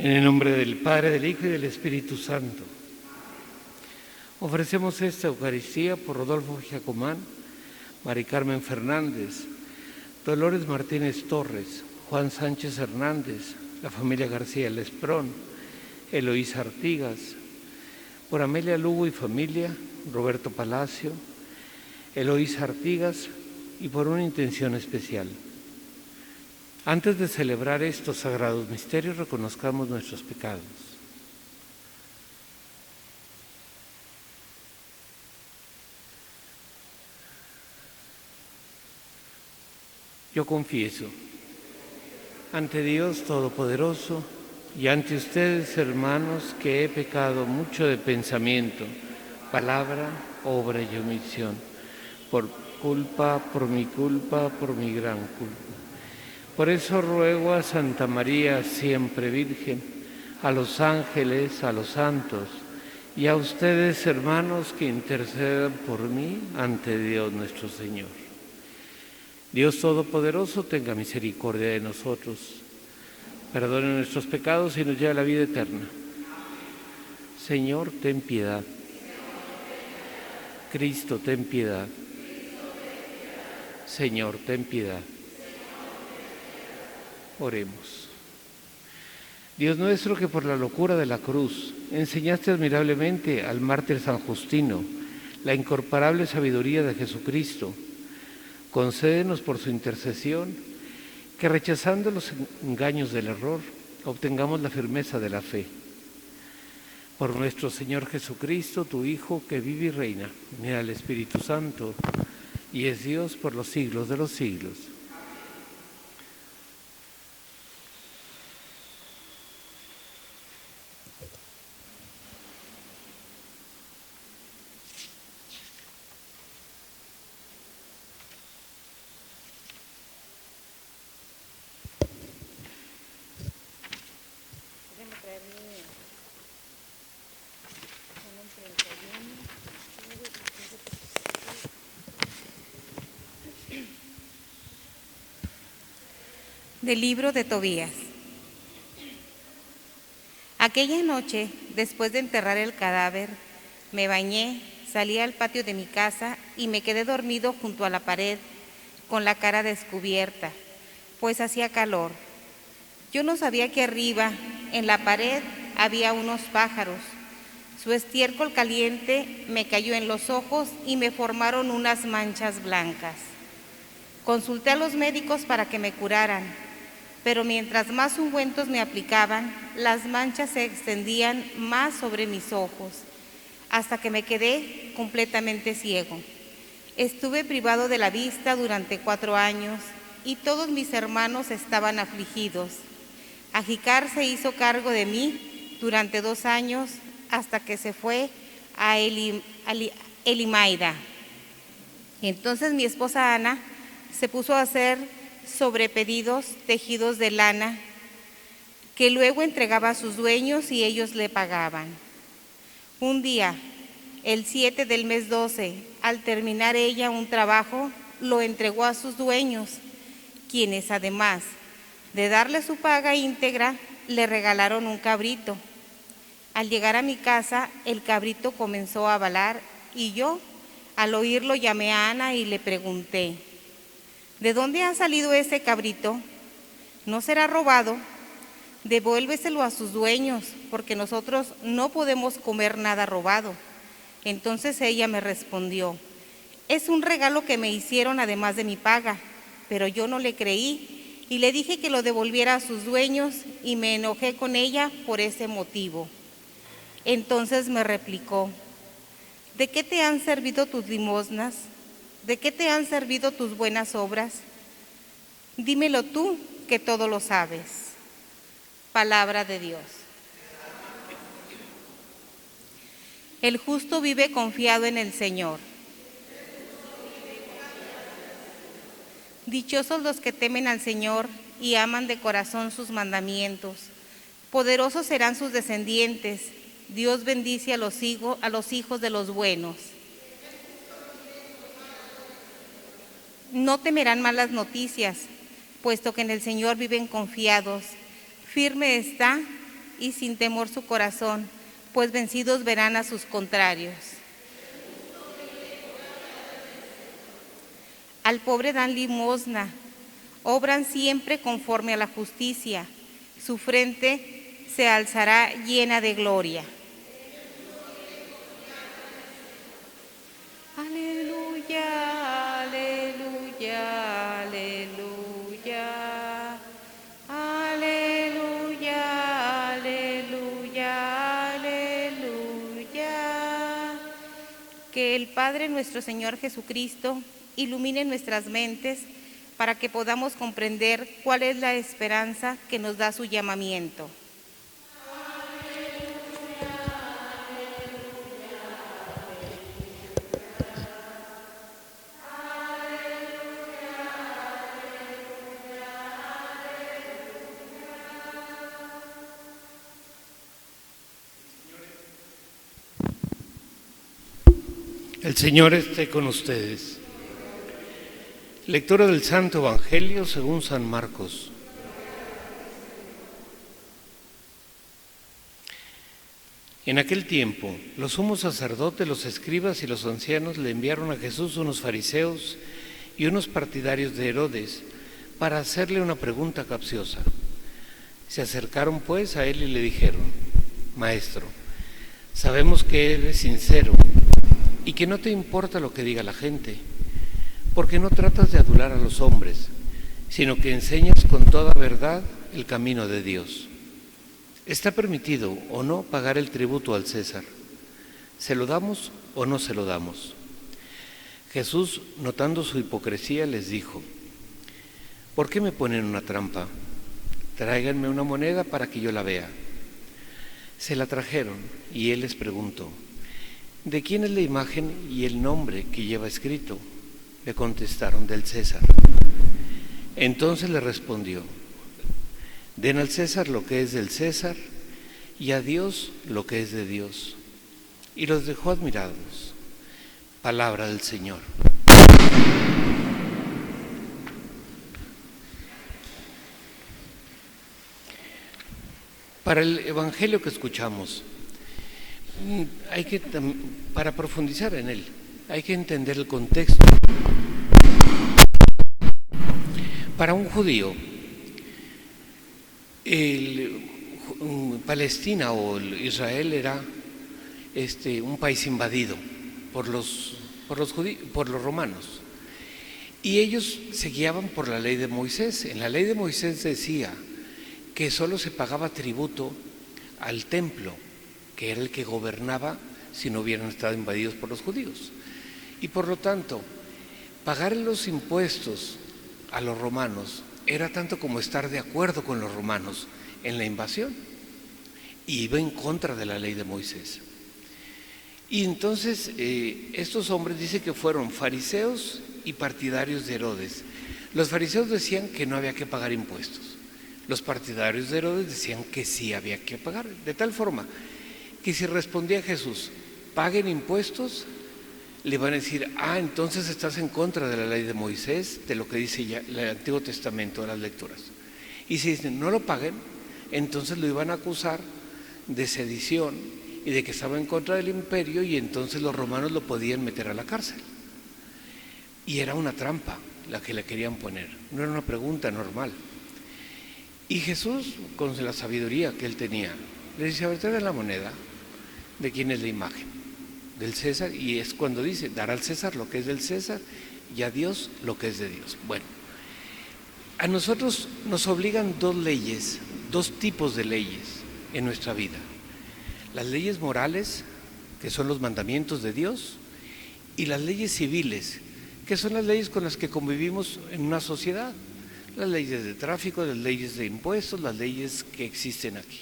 En el nombre del Padre, del Hijo y del Espíritu Santo. Ofrecemos esta Eucaristía por Rodolfo Giacomán, Mari Carmen Fernández, Dolores Martínez Torres, Juan Sánchez Hernández, la familia García Lesprón, Eloísa Artigas, por Amelia Lugo y familia, Roberto Palacio, Eloísa Artigas y por una intención especial. Antes de celebrar estos sagrados misterios, reconozcamos nuestros pecados. Yo confieso ante Dios Todopoderoso y ante ustedes, hermanos, que he pecado mucho de pensamiento, palabra, obra y omisión, por mi culpa, por mi gran culpa. Por eso ruego a Santa María, siempre Virgen, a los ángeles, a los santos y a ustedes, hermanos, que intercedan por mí ante Dios nuestro Señor. Dios Todopoderoso tenga misericordia de nosotros, perdone nuestros pecados y nos lleve a la vida eterna. Señor, ten piedad. Cristo, ten piedad. Señor, ten piedad. Oremos. Dios nuestro, que por la locura de la cruz enseñaste admirablemente al mártir San Justino la incomparable sabiduría de Jesucristo, concédenos por su intercesión que, rechazando los engaños del error, obtengamos la firmeza de la fe. Por nuestro Señor Jesucristo, tu Hijo, que vive y reina, unido al Espíritu Santo, y es Dios por los siglos de los siglos. Del libro de Tobías. Aquella noche, después de enterrar el cadáver, me bañé, salí al patio de mi casa y me quedé dormido junto a la pared, con la cara descubierta, pues hacía calor. Yo no sabía que arriba, en la pared, había unos pájaros. Su estiércol caliente me cayó en los ojos y me formaron unas manchas blancas. Consulté a los médicos para que me curaran, pero mientras más ungüentos me aplicaban, las manchas se extendían más sobre mis ojos, hasta que me quedé completamente ciego. Estuve privado de la vista durante 4 años y todos mis hermanos estaban afligidos. Ajicar se hizo cargo de mí durante 2 años hasta que se fue a Elimaida. Entonces mi esposa Ana se puso a hacer sobrepedidos tejidos de lana que luego entregaba a sus dueños y ellos le pagaban. Un día, el 7 del mes 12, al terminar ella un trabajo, lo entregó a sus dueños, quienes además de darle su paga íntegra, le regalaron un cabrito. Al llegar a mi casa, el cabrito comenzó a balar y yo, al oírlo, llamé a Ana y le pregunté: ¿de dónde ha salido ese cabrito? ¿No será robado? Devuélveselo a sus dueños, porque nosotros no podemos comer nada robado. Entonces ella me respondió: es un regalo que me hicieron además de mi paga. Pero yo no le creí y le dije que lo devolviera a sus dueños y me enojé con ella por ese motivo. Entonces me replicó: ¿de qué te han servido tus limosnas? ¿De qué te han servido tus buenas obras? Dímelo tú, que todo lo sabes. Palabra de Dios. El justo vive confiado en el Señor. Dichosos los que temen al Señor y aman de corazón sus mandamientos. Poderosos serán sus descendientes. Dios bendice a los hijos de los buenos. No temerán malas noticias, puesto que en el Señor viven confiados. Firme está y sin temor su corazón, pues vencidos verán a sus contrarios. Al pobre dan limosna, obran siempre conforme a la justicia, su frente se alzará llena de gloria. Aleluya, aleluya, aleluya. Aleluya, aleluya, aleluya. Que el Padre nuestro Señor Jesucristo ilumine nuestras mentes para que podamos comprender cuál es la esperanza que nos da su llamamiento. El Señor esté con ustedes. Lectura del Santo Evangelio según San Marcos. En aquel tiempo, los sumos sacerdotes, los escribas y los ancianos le enviaron a Jesús unos fariseos y unos partidarios de Herodes para hacerle una pregunta capciosa. Se acercaron pues a él y le dijeron: Maestro, sabemos que eres sincero y que no te importa lo que diga la gente, porque no tratas de adular a los hombres, sino que enseñas con toda verdad el camino de Dios. ¿Está permitido o no pagar el tributo al César? ¿Se lo damos o no se lo damos? Jesús, notando su hipocresía, les dijo: ¿Por qué me ponen una trampa? Tráiganme una moneda para que yo la vea. Se la trajeron y él les preguntó: ¿de quién es la imagen y el nombre que lleva escrito? Le contestaron: del César. Entonces le respondió: den al César lo que es del César y a Dios lo que es de Dios. Y los dejó admirados. Palabra del Señor. Para el Evangelio que escuchamos, para profundizar en él, hay que entender el contexto. Para un judío, Palestina o Israel era un país invadido por los romanos, y ellos se guiaban por la ley de Moisés. En la ley de Moisés decía que solo se pagaba tributo al templo, que era el que gobernaba si no hubieran estado invadidos por los judíos. Y por lo tanto, pagar los impuestos a los romanos era tanto como estar de acuerdo con los romanos en la invasión, y iba en contra de la ley de Moisés. Y entonces estos hombres dicen que fueron fariseos y partidarios de Herodes. Los fariseos decían que no había que pagar impuestos. Los partidarios de Herodes decían que sí había que pagar, de tal forma que si respondía Jesús: paguen impuestos, le van a decir: entonces estás en contra de la ley de Moisés, de lo que dice ya el Antiguo Testamento, de las lecturas. Y si dicen no lo paguen, entonces lo iban a acusar de sedición y de que estaba en contra del imperio, y entonces los romanos lo podían meter a la cárcel. Y era una trampa la que le querían poner, no era una pregunta normal. Y Jesús, con la sabiduría que él tenía, le dice: a ver, traigan la moneda. ¿De quién es la imagen? Del César. Y es cuando dice: dar al César lo que es del César y a Dios lo que es de Dios. Bueno, a nosotros nos obligan dos leyes, dos tipos de leyes en nuestra vida: las leyes morales, que son los mandamientos de Dios, y las leyes civiles, que son las leyes con las que convivimos en una sociedad. Las leyes de tráfico, las leyes de impuestos, las leyes que existen aquí.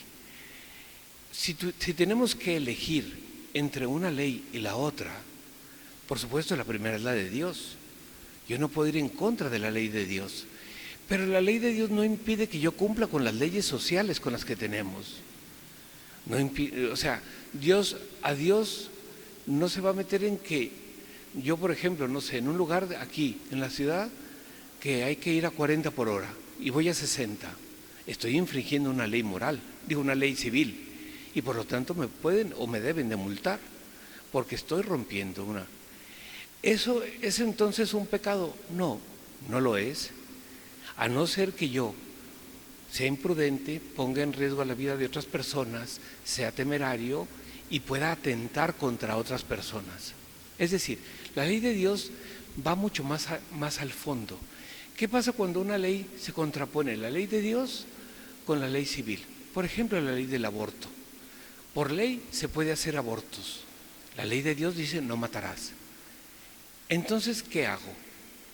Si tenemos que elegir entre una ley y la otra, por supuesto la primera es la de Dios. Yo no puedo ir en contra de la ley de Dios, pero la ley de Dios no impide que yo cumpla con las leyes sociales con las que tenemos. No impide, o sea, a Dios no se va a meter en que yo, por ejemplo, no sé, en un lugar aquí, en la ciudad, que hay que ir a 40 por hora y voy a 60. estoy infringiendo una ley moral, digo una ley civil, y por lo tanto me pueden o me deben de multar, porque estoy rompiendo una. ¿Eso es entonces un pecado? No, no lo es, a no ser que yo sea imprudente, ponga en riesgo la vida de otras personas, sea temerario y pueda atentar contra otras personas. Es decir, la ley de Dios va mucho más al fondo. ¿Qué pasa cuando una ley se contrapone la ley de Dios con la ley civil? Por ejemplo, la ley del aborto. Por ley se puede hacer abortos. La ley de Dios dice no matarás. Entonces, ¿qué hago?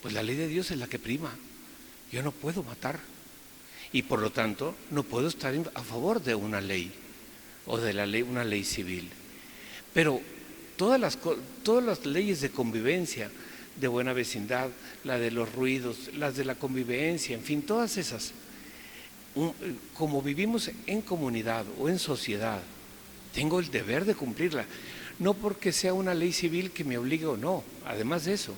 Pues la ley de Dios es la que prima. Yo no puedo matar y por lo tanto no puedo estar a favor de una ley o de la ley, una ley civil. Pero todas las leyes de convivencia, de buena vecindad, la de los ruidos, las de la convivencia, en fin, todas esas, como vivimos en comunidad o en sociedad, tengo el deber de cumplirla, no porque sea una ley civil que me obligue o no, además de eso,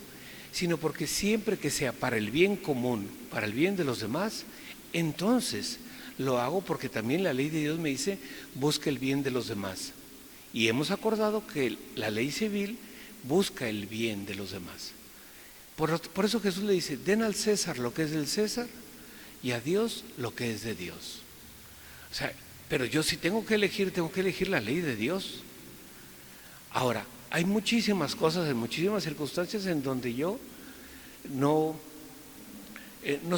sino porque siempre que sea para el bien común, para el bien de los demás, entonces lo hago porque también la ley de Dios me dice, busca el bien de los demás. Y hemos acordado que la ley civil busca el bien de los demás. Por eso Jesús le dice, den al César lo que es del César y a Dios lo que es de Dios. O sea, pero yo si tengo que elegir la ley de Dios. Ahora, hay muchísimas cosas, en muchísimas circunstancias en donde yo no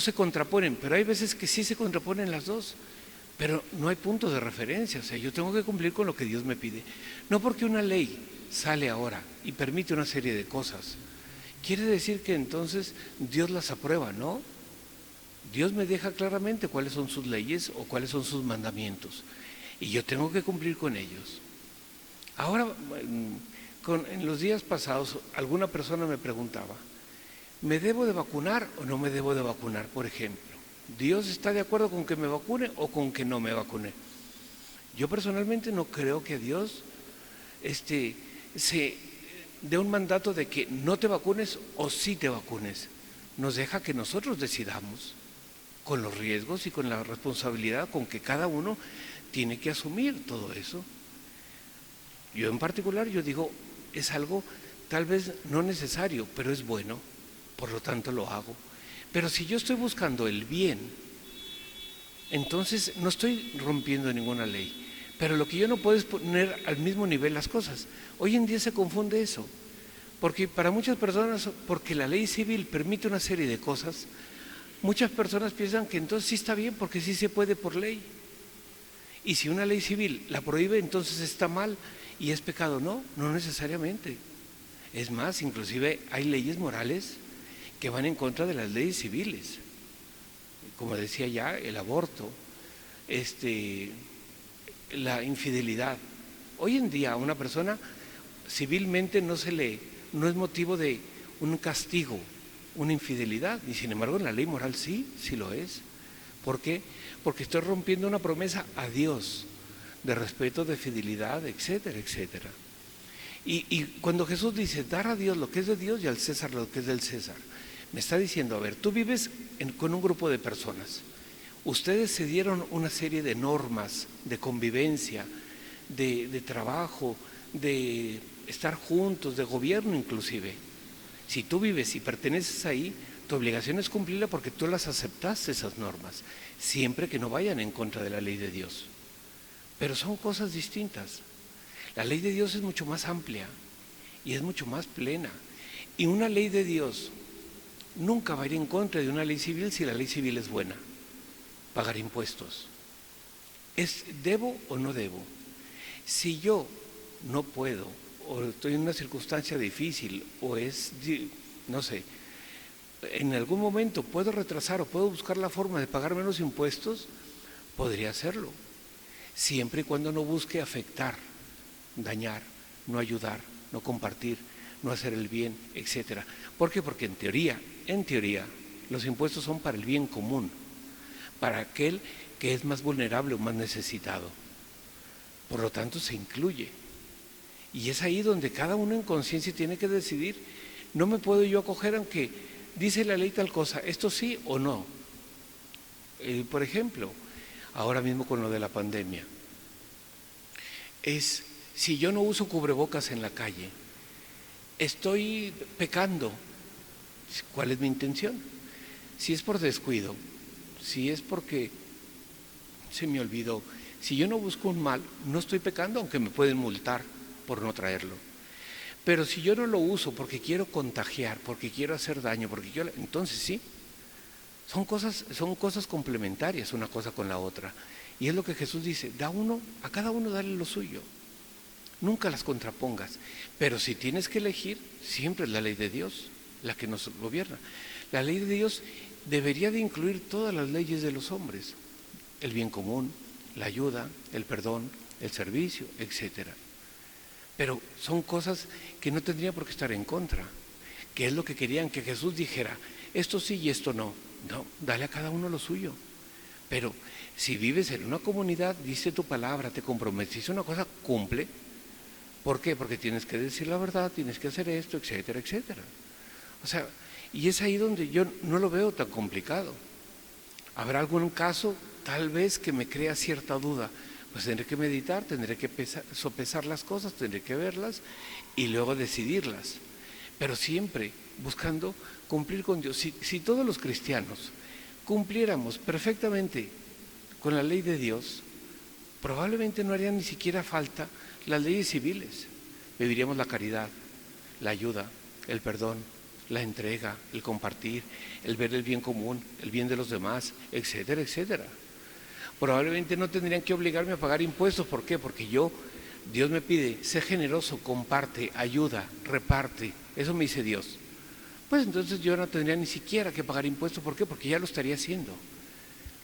se contraponen, pero hay veces que sí se contraponen las dos, pero no hay punto de referencia, o sea, yo tengo que cumplir con lo que Dios me pide. No porque una ley sale ahora y permite una serie de cosas, quiere decir que entonces Dios las aprueba, ¿no? Dios me deja claramente cuáles son sus leyes o cuáles son sus mandamientos, y yo tengo que cumplir con ellos. Ahora, en los días pasados, alguna persona me preguntaba, ¿me debo de vacunar o no me debo de vacunar? Por ejemplo, ¿Dios está de acuerdo con que me vacune o con que no me vacune? Yo personalmente no creo que Dios se dé un mandato de que no te vacunes o sí te vacunes. Nos deja que nosotros decidamos con los riesgos y con la responsabilidad con que cada uno tiene que asumir todo eso. Yo en particular, yo digo, es algo tal vez no necesario, pero es bueno, por lo tanto lo hago. Pero si yo estoy buscando el bien, entonces no estoy rompiendo ninguna ley. Pero lo que yo no puedo es poner al mismo nivel las cosas. Hoy en día se confunde eso, porque para muchas personas, porque la ley civil permite una serie de cosas, muchas personas piensan que entonces sí está bien, porque sí se puede por ley. Y si una ley civil la prohíbe, entonces está mal y es pecado. No, no necesariamente. Es más, inclusive hay leyes morales que van en contra de las leyes civiles. Como decía ya, el aborto, la infidelidad. Hoy en día a una persona civilmente no es motivo de un castigo, una infidelidad, y sin embargo en la ley moral sí lo es. ¿Por qué? Porque estoy rompiendo una promesa a Dios de respeto, de fidelidad, etcétera, etcétera. Y cuando Jesús dice dar a Dios lo que es de Dios y al César lo que es del César, me está diciendo, a ver, tú vives con un grupo de personas, ustedes se dieron una serie de normas de convivencia, de trabajo, de estar juntos, de gobierno inclusive. Si tú vives y perteneces ahí, tu obligación es cumplirla porque tú las aceptaste, esas normas, siempre que no vayan en contra de la ley de Dios. Pero son cosas distintas. La ley de Dios es mucho más amplia y es mucho más plena. Y una ley de Dios nunca va a ir en contra de una ley civil si la ley civil es buena. Pagar impuestos. ¿Debo o no debo? Si yo no puedo, o estoy en una circunstancia difícil, o no sé, en algún momento puedo retrasar o puedo buscar la forma de pagar menos impuestos, podría hacerlo, siempre y cuando no busque afectar, dañar, no ayudar, no compartir, no hacer el bien, etcétera. ¿Por qué? Porque en teoría, los impuestos son para el bien común, para aquel que es más vulnerable o más necesitado. Por lo tanto, se incluye. Y es ahí donde cada uno en conciencia tiene que decidir. No me puedo yo acoger aunque dice la ley tal cosa, esto sí o no. Por ejemplo, ahora mismo con lo de la pandemia, es si yo no uso cubrebocas en la calle, estoy pecando. ¿Cuál es mi intención? Si es por descuido, si es porque se me olvidó, si yo no busco un mal, no estoy pecando, aunque me pueden multar por no traerlo. Pero si yo no lo uso porque quiero contagiar, porque quiero hacer daño, entonces sí, son cosas complementarias una cosa con la otra. Y es lo que Jesús dice, a cada uno dale lo suyo. Nunca las contrapongas. Pero si tienes que elegir, siempre es la ley de Dios la que nos gobierna. La ley de Dios debería de incluir todas las leyes de los hombres. El bien común, la ayuda, el perdón, el servicio, etcétera. Pero son cosas que no tendrían por qué estar en contra, que es lo que querían que Jesús dijera, esto sí y esto no. No, dale a cada uno lo suyo. Pero si vives en una comunidad, dice tu palabra, te comprometes, una cosa, cumple. ¿Por qué? Porque tienes que decir la verdad, tienes que hacer esto, etcétera, etcétera. O sea, y es ahí donde yo no lo veo tan complicado. Habrá algún caso, tal vez, que me crea cierta duda. Pues tendré que meditar, tendré que sopesar las cosas, tendré que verlas y luego decidirlas. Pero siempre buscando cumplir con Dios. Si todos los cristianos cumpliéramos perfectamente con la ley de Dios, probablemente no harían ni siquiera falta las leyes civiles. Viviríamos la caridad, la ayuda, el perdón, la entrega, el compartir, el ver el bien común, el bien de los demás, etcétera, etcétera. Probablemente no tendrían que obligarme a pagar impuestos. ¿Por qué? Porque Dios me pide, sé generoso, comparte, ayuda, reparte. Eso me dice Dios. Pues entonces yo no tendría ni siquiera que pagar impuestos. ¿Por qué? Porque ya lo estaría haciendo.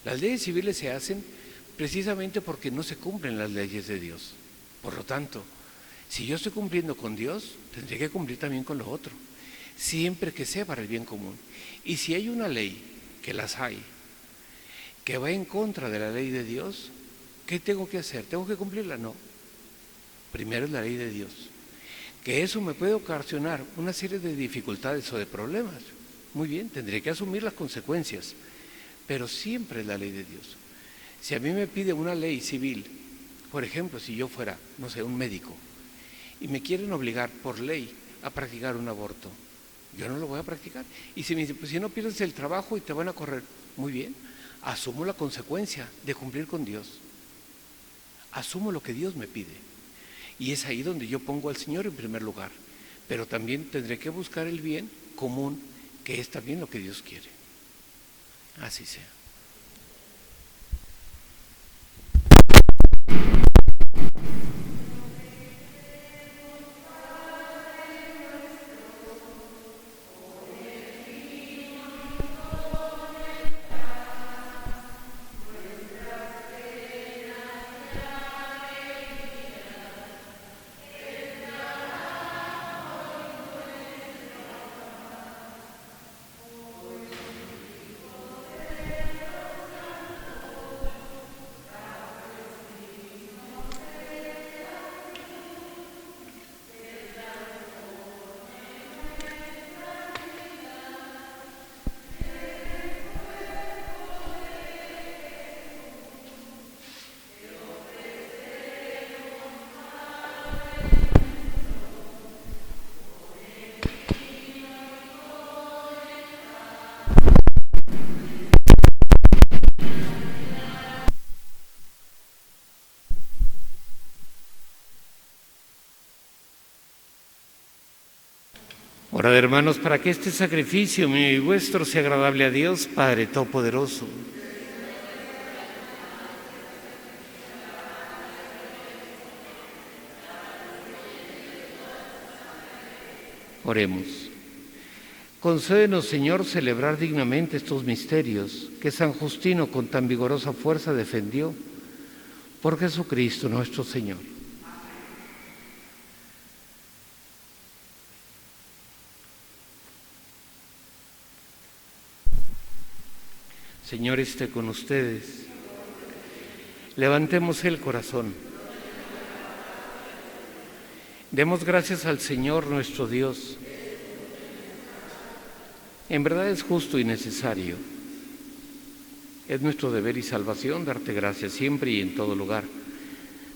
Las leyes civiles se hacen precisamente porque no se cumplen las leyes de Dios. Por lo tanto, si yo estoy cumpliendo con Dios, tendré que cumplir también con lo otro, siempre que sea para el bien común. Y si hay una ley, que las hay, que va en contra de la ley de Dios, ¿qué tengo que hacer? ¿Tengo que cumplirla? No. Primero es la ley de Dios. Que eso me puede ocasionar una serie de dificultades o de problemas. Muy bien, tendré que asumir las consecuencias, pero siempre es la ley de Dios. Si a mí me pide una ley civil, por ejemplo, si yo fuera, no sé, un médico, y me quieren obligar por ley a practicar un aborto, yo no lo voy a practicar. Y si me dicen, pues si no pierdes el trabajo y te van a correr, muy bien, asumo la consecuencia de cumplir con Dios. Asumo lo que Dios me pide. Y es ahí donde yo pongo al Señor en primer lugar. Pero también tendré que buscar el bien común, que es también lo que Dios quiere. Así sea. Orad, hermanos, para que este sacrificio mío y vuestro sea agradable a Dios, Padre Todopoderoso. Oremos. Concédenos, Señor, celebrar dignamente estos misterios que San Justino con tan vigorosa fuerza defendió. Por Jesucristo nuestro Señor. Señor esté con ustedes. Levantemos el corazón. Demos gracias al Señor nuestro Dios. En verdad es justo y necesario. Es nuestro deber y salvación darte gracias siempre y en todo lugar.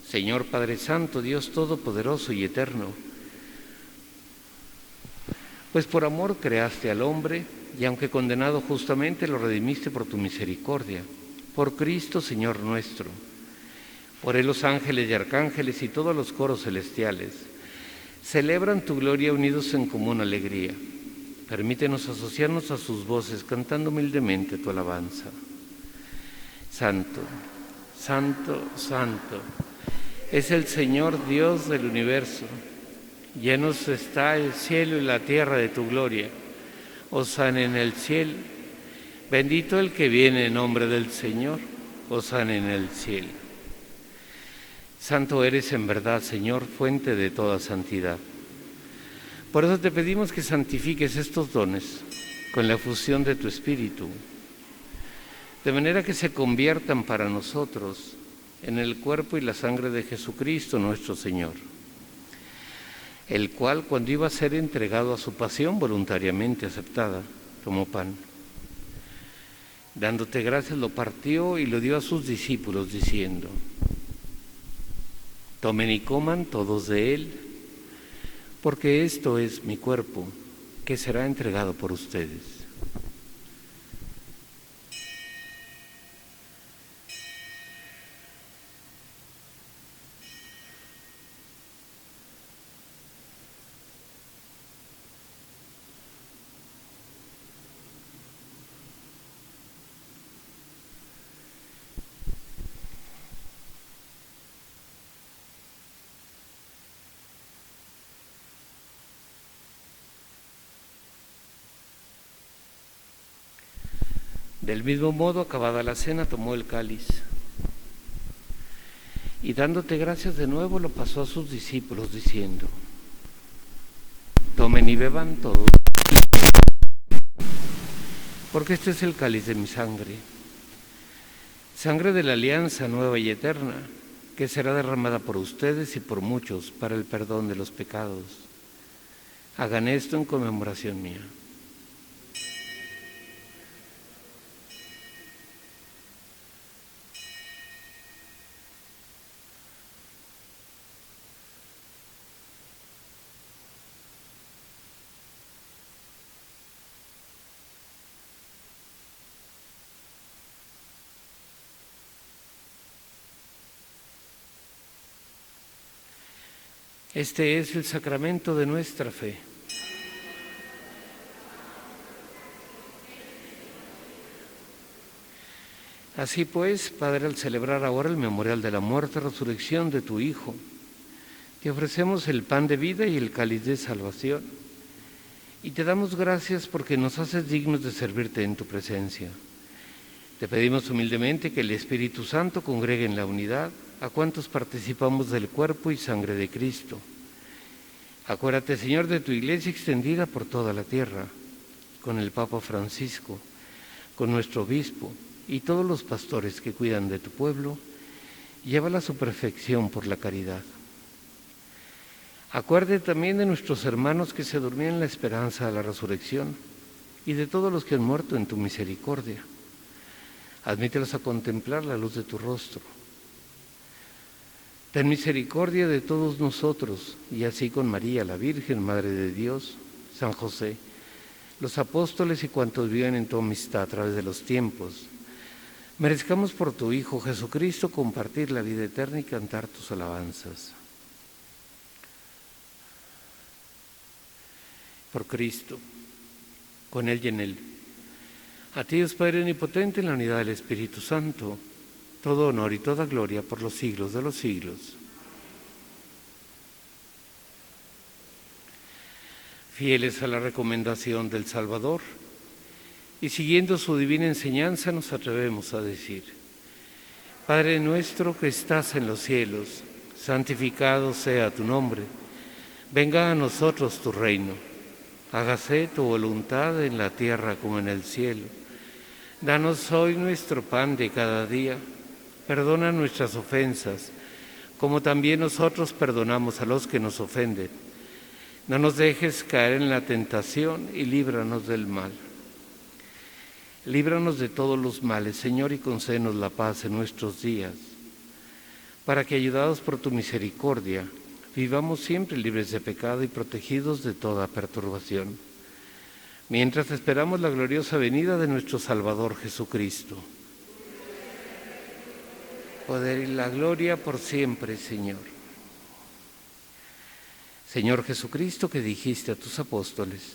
Señor Padre Santo, Dios Todopoderoso y Eterno, pues por amor creaste al hombre y aunque condenado justamente lo redimiste por tu misericordia. Por Cristo, Señor nuestro. Por él los ángeles y arcángeles y todos los coros celestiales celebran tu gloria unidos en común alegría. Permítenos asociarnos a sus voces cantando humildemente tu alabanza. Santo, Santo, Santo, es el Señor Dios del universo. Llenos está el cielo y la tierra de tu gloria. Hosana en el cielo. Bendito el que viene en nombre del Señor. Hosana en el cielo. Santo eres en verdad, Señor, fuente de toda santidad. Por eso te pedimos que santifiques estos dones con la efusión de tu Espíritu, de manera que se conviertan para nosotros en el cuerpo y la sangre de Jesucristo nuestro Señor, el cual, cuando iba a ser entregado a su pasión voluntariamente aceptada, tomó pan. Dándote gracias, lo partió y lo dio a sus discípulos, diciendo: tomen y coman todos de él, porque esto es mi cuerpo, que será entregado por ustedes. Del mismo modo, acabada la cena, tomó el cáliz y dándote gracias de nuevo, lo pasó a sus discípulos, diciendo: tomen y beban todos, porque este es el cáliz de mi sangre, sangre de la alianza nueva y eterna, que será derramada por ustedes y por muchos para el perdón de los pecados. Hagan esto en conmemoración mía. Este es el sacramento de nuestra fe. Así pues, Padre, al celebrar ahora el memorial de la muerte y resurrección de tu Hijo, te ofrecemos el pan de vida y el cáliz de salvación, y te damos gracias porque nos haces dignos de servirte en tu presencia. Te pedimos humildemente que el Espíritu Santo congregue en la unidad a cuantos participamos del cuerpo y sangre de Cristo. Acuérdate, Señor, de tu Iglesia extendida por toda la tierra, con el Papa Francisco, con nuestro obispo y todos los pastores que cuidan de tu pueblo. Llévala a su perfección por la caridad. Acuérdate también de nuestros hermanos que se durmían en la esperanza de la resurrección y de todos los que han muerto en tu misericordia. Admítelos a contemplar la luz de tu rostro. Ten misericordia de todos nosotros, y así con María, la Virgen, Madre de Dios, San José, los apóstoles y cuantos viven en tu amistad a través de los tiempos, merezcamos por tu Hijo Jesucristo compartir la vida eterna y cantar tus alabanzas. Por Cristo, con Él y en Él. A ti, Dios Padre Omnipotente, en la unidad del Espíritu Santo, todo honor y toda gloria por los siglos de los siglos. Fieles a la recomendación del Salvador y siguiendo su divina enseñanza, nos atrevemos a decir: Padre nuestro que estás en los cielos, santificado sea tu nombre. Venga a nosotros tu reino. Hágase tu voluntad en la tierra como en el cielo. Danos hoy nuestro pan de cada día. Perdona nuestras ofensas, como también nosotros perdonamos a los que nos ofenden. No nos dejes caer en la tentación y líbranos del mal. Líbranos de todos los males, Señor, y concédenos la paz en nuestros días, para que, ayudados por tu misericordia, vivamos siempre libres de pecado y protegidos de toda perturbación, mientras esperamos la gloriosa venida de nuestro Salvador Jesucristo. Poder y la gloria por siempre, Señor. Señor Jesucristo, que dijiste a tus apóstoles: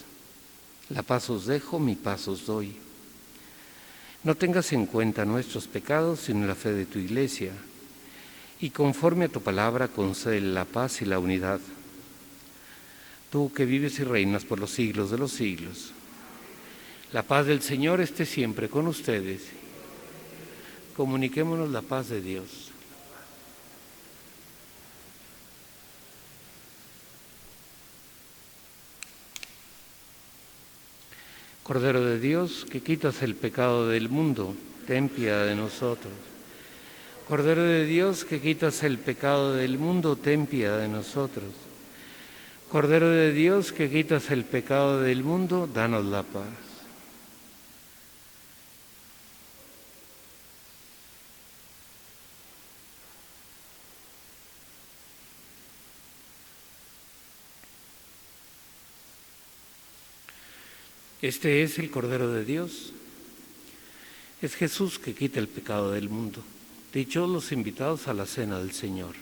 la paz os dejo, mi paz os doy. No tengas en cuenta nuestros pecados, sino la fe de tu Iglesia, y conforme a tu palabra concede la paz y la unidad. Tú que vives y reinas por los siglos de los siglos. La paz del Señor esté siempre con ustedes. Comuniquémonos la paz de Dios. Cordero de Dios, que quitas el pecado del mundo, ten piedad de nosotros. Cordero de Dios, que quitas el pecado del mundo, ten piedad de nosotros. Cordero de Dios, que quitas el pecado del mundo, danos la paz. Este es el Cordero de Dios. Es Jesús que quita el pecado del mundo. Dichosos los invitados a la cena del Señor.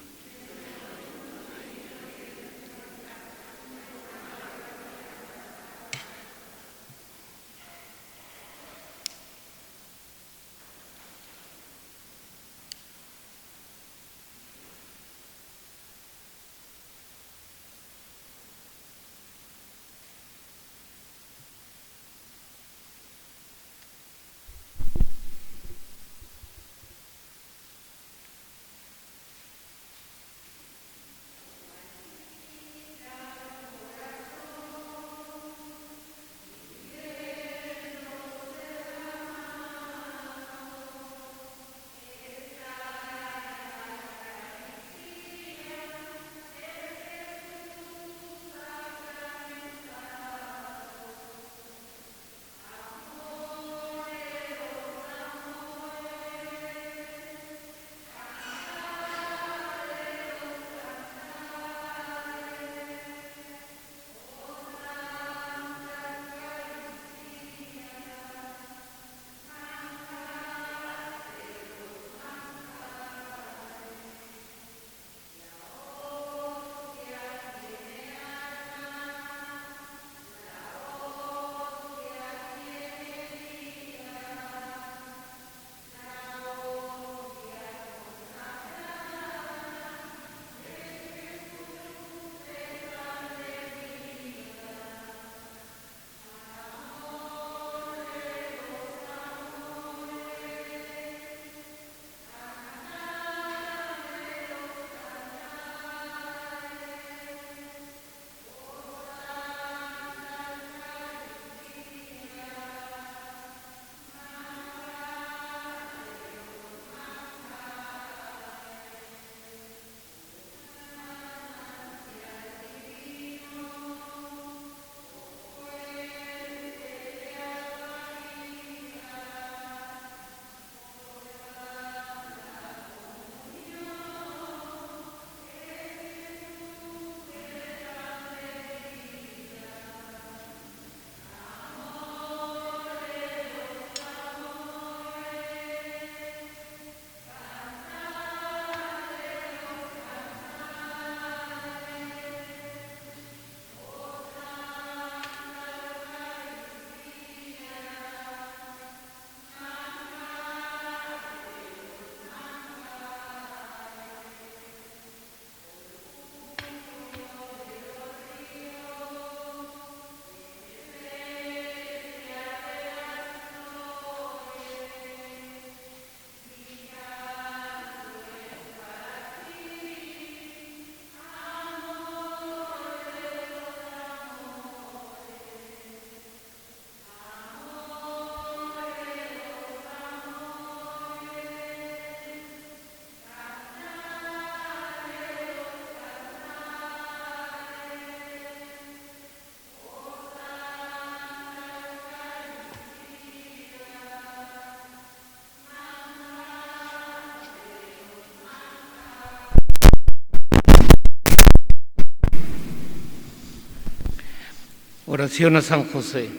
Oración a San José.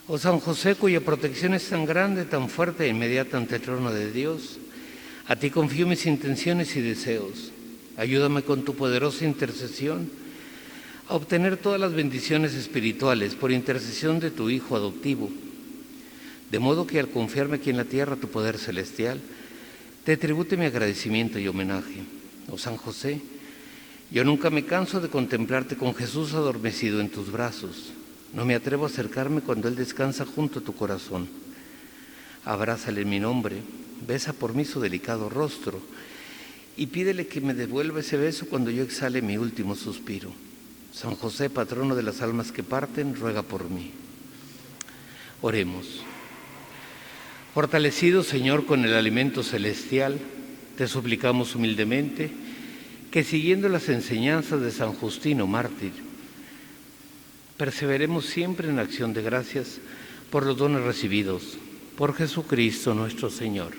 Oh San José, cuya protección es tan grande, tan fuerte e inmediata ante el trono de Dios, a ti confío mis intenciones y deseos. Ayúdame con tu poderosa intercesión a obtener todas las bendiciones espirituales por intercesión de tu Hijo adoptivo, de modo que al confiarme aquí en la tierra tu poder celestial, te tribute mi agradecimiento y homenaje. Oh San José, yo nunca me canso de contemplarte con Jesús adormecido en tus brazos. No me atrevo a acercarme cuando Él descansa junto a tu corazón. Abrázale en mi nombre, besa por mí su delicado rostro y pídele que me devuelva ese beso cuando yo exhale mi último suspiro. San José, patrono de las almas que parten, ruega por mí. Oremos. Fortalecido, Señor, con el alimento celestial, te suplicamos humildemente que, siguiendo las enseñanzas de San Justino, mártir, perseveremos siempre en acción de gracias por los dones recibidos por Jesucristo nuestro Señor.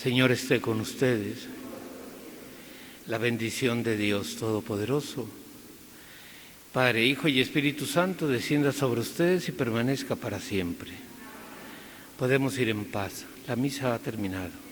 Señor, esté con ustedes. La bendición de Dios Todopoderoso, Padre, Hijo y Espíritu Santo, descienda sobre ustedes y permanezca para siempre. Podemos ir en paz. La misa ha terminado.